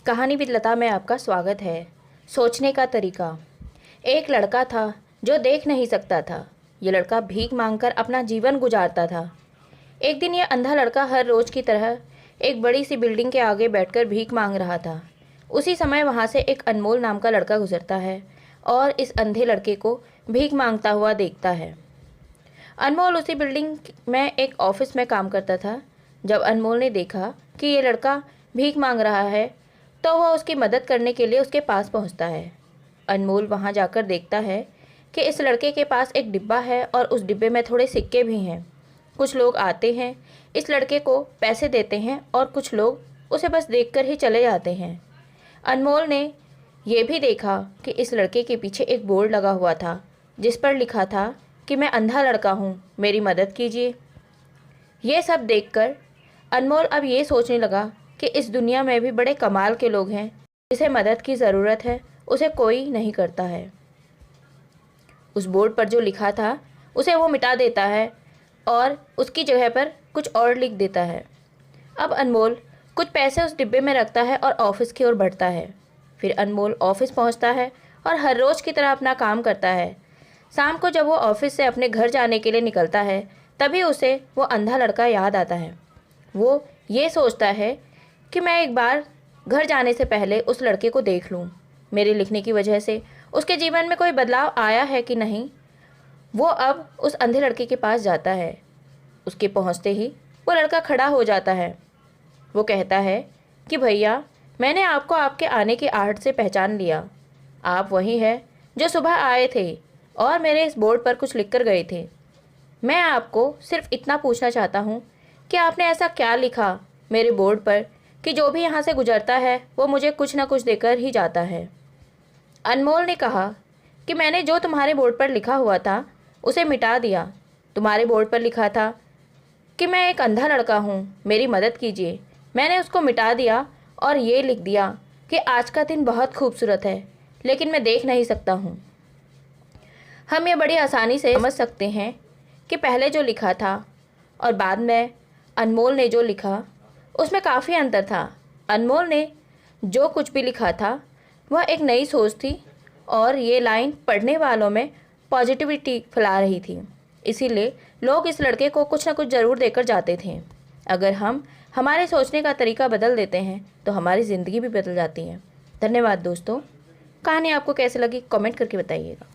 कहानी विद लता में आपका स्वागत है। सोचने का तरीका। एक लड़का था जो देख नहीं सकता था। ये लड़का भीख मांगकर अपना जीवन गुजारता था। एक दिन ये अंधा लड़का हर रोज़ की तरह एक बड़ी सी बिल्डिंग के आगे बैठकर भीख मांग रहा था। उसी समय वहाँ से एक अनमोल नाम का लड़का गुजरता है और इस अंधे लड़के को भीख मांगता हुआ देखता है। अनमोल उसी बिल्डिंग में एक ऑफिस में काम करता था। जब अनमोल ने देखा कि ये लड़का भीख मांग रहा है तो वह उसकी मदद करने के लिए उसके पास पहुंचता है। अनमोल वहां जाकर देखता है कि इस लड़के के पास एक डिब्बा है और उस डिब्बे में थोड़े सिक्के भी हैं। कुछ लोग आते हैं, इस लड़के को पैसे देते हैं और कुछ लोग उसे बस देखकर ही चले जाते हैं। अनमोल ने यह भी देखा कि इस लड़के के पीछे एक बोर्ड लगा हुआ था जिस पर लिखा था कि मैं अंधा लड़का हूँ, मेरी मदद कीजिए। ये सब देखकर अनमोल अब ये सोचने लगा कि इस दुनिया में भी बड़े कमाल के लोग हैं। जिसे मदद की ज़रूरत है उसे कोई नहीं करता है। उस बोर्ड पर जो लिखा था उसे वो मिटा देता है और उसकी जगह पर कुछ और लिख देता है। अब अनमोल कुछ पैसे उस डिब्बे में रखता है और ऑफिस की ओर बढ़ता है। फिर अनमोल ऑफिस पहुंचता है और हर रोज़ की तरह अपना काम करता है। शाम को जब वो ऑफिस से अपने घर जाने के लिए निकलता है तभी उसे वो अंधा लड़का याद आता है। वो ये सोचता है कि मैं एक बार घर जाने से पहले उस लड़के को देख लूँ। मेरे लिखने की वजह से उसके जीवन में कोई बदलाव आया है कि नहीं। वो अब उस अंधे लड़के के पास जाता है। उसके पहुँचते ही वो लड़का खड़ा हो जाता है। वो कहता है कि भैया, मैंने आपको आपके आने की आहट से पहचान लिया। आप वही हैं जो सुबह आए थे और मेरे इस बोर्ड पर कुछ लिख कर गए थे। मैं आपको सिर्फ इतना पूछना चाहता हूँ कि आपने ऐसा क्या लिखा मेरे बोर्ड पर कि जो भी यहाँ से गुजरता है वो मुझे कुछ ना कुछ देकर ही जाता है। अनमोल ने कहा कि मैंने जो तुम्हारे बोर्ड पर लिखा हुआ था उसे मिटा दिया। तुम्हारे बोर्ड पर लिखा था कि मैं एक अंधा लड़का हूँ, मेरी मदद कीजिए। मैंने उसको मिटा दिया और ये लिख दिया कि आज का दिन बहुत खूबसूरत है लेकिन मैं देख नहीं सकता हूँ। हम ये बड़ी आसानी से समझ सकते हैं कि पहले जो लिखा था और बाद में अनमोल ने जो लिखा उसमें काफ़ी अंतर था। अनमोल ने जो कुछ भी लिखा था वह एक नई सोच थी और ये लाइन पढ़ने वालों में पॉजिटिविटी फैला रही थी। इसीलिए लोग इस लड़के को कुछ ना कुछ ज़रूर देकर जाते थे। अगर हम हमारे सोचने का तरीका बदल देते हैं तो हमारी ज़िंदगी भी बदल जाती है। धन्यवाद दोस्तों। कहानी आपको कैसे लगी कमेंट करके बताइएगा।